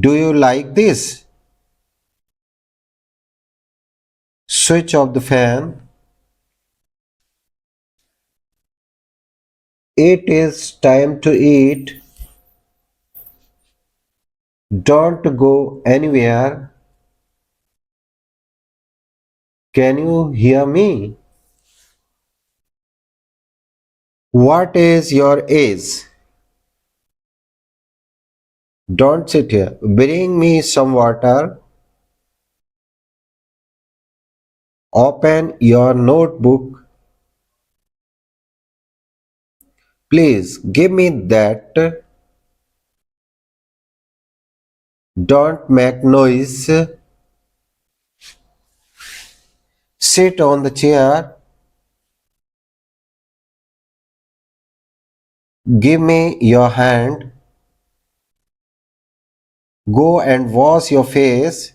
Do you like this? Switch off the fan. It is time to eat. Don't go anywhere. Can you hear me? What is your age? Don't sit here. Bring me some water. Open your notebook. Please give me that. Don't make noise. Sit on the chair. Give me your hand. Go and wash your face.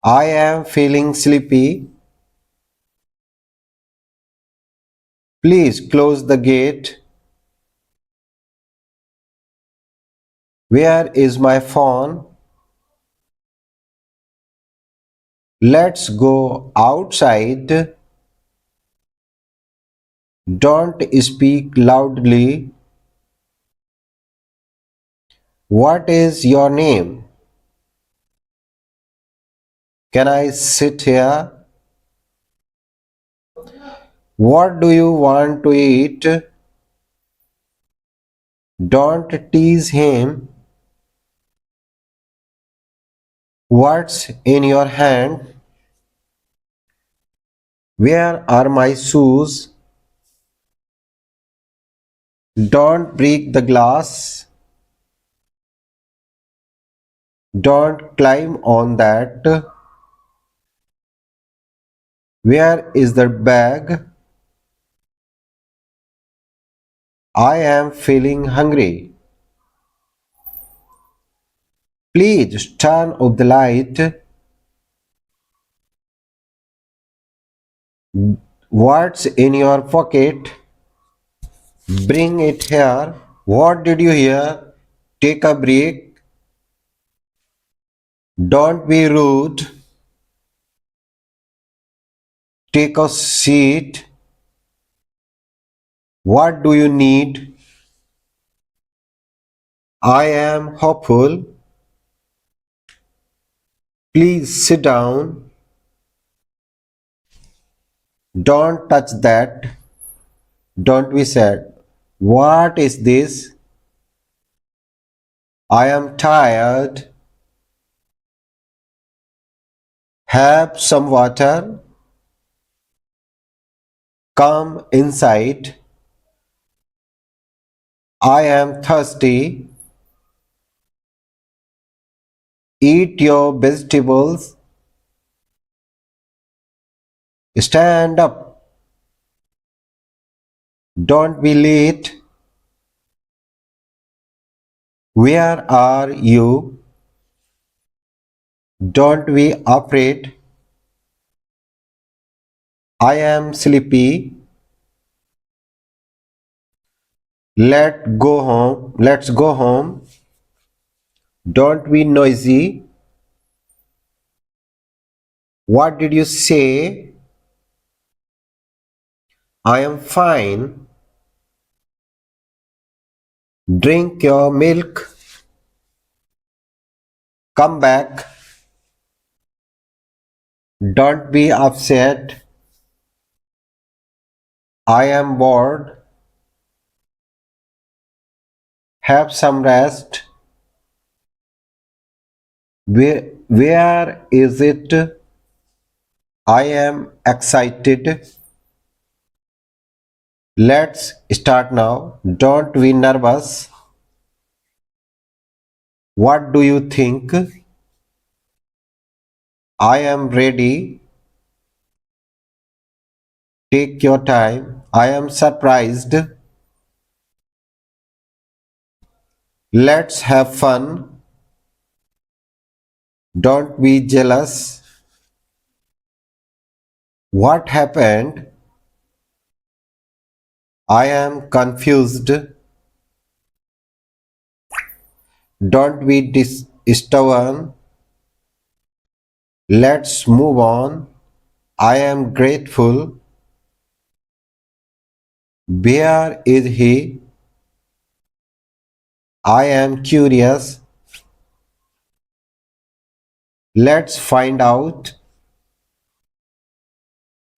I am feeling sleepy. Please close the gate. Where is my phone? Let's go outside. Don't speak loudly. What is your name? Can I sit here? What do you want to eat? Don't tease him. What's in your hand? Where are my shoes? Don't break the glass. Don't climb on that. Where is the bag? I am feeling hungry. Please turn off the light. What's in your pocket? Bring it here. What did you hear? Take a break. Don't be rude. Take a seat. What do you need? I am hopeful. Please sit down. Don't touch that. Don't be sad. What is this? I am tired. Have some water. Come inside. I am thirsty. Eat your vegetables. Stand up. Don't be late. Where are you? Don't be afraid. I am sleepy. Let's go home. Don't be noisy. What did you say? I am fine. Drink your milk. Come back. Don't be upset. I am bored. Have some rest. Where is it? I am excited. Let's start now. Don't be nervous. What do you think? I am ready. Take your time. I am surprised. Let's have fun. Don't be jealous. What happened? I am confused. Don't be stubborn. Let's move on. I am grateful. Where is he? I am curious. Let's find out.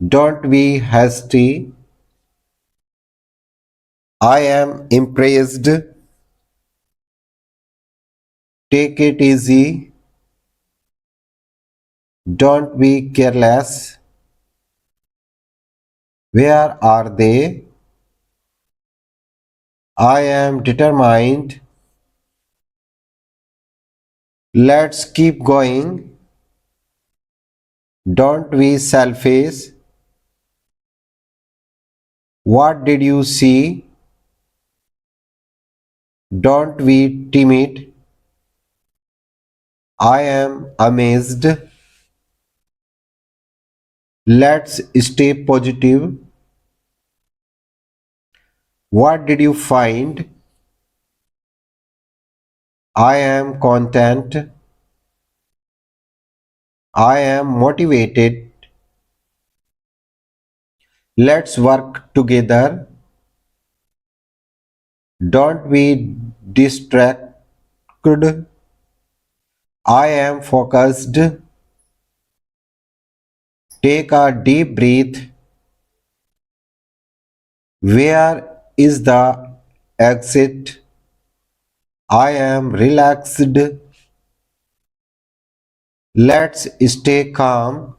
Don't be hasty. I am impressed. Take it easy. Don't be careless. Where are they? I am determined. Let's keep going. Don't be selfish. What did you see? Don't be timid. I am amazed. Let's stay positive. What did you find? I am content. I am motivated. Let's work together. Don't be distracted. I am focused. Take a deep breath. Where is the exit? I am relaxed. Let's stay calm.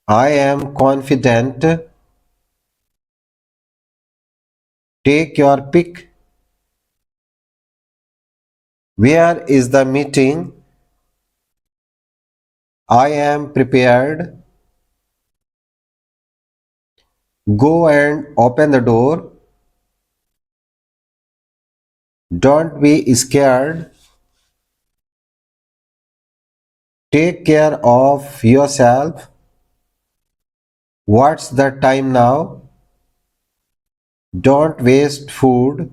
I am confident. Take your pick. Where is the meeting? I am prepared. Go and open the door. Don't be scared. Take care of yourself. What's the time now? Don't waste food.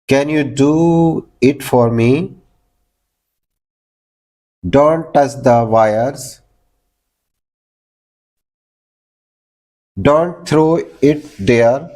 Can you do it for me? Don't touch the wires. Don't throw it there.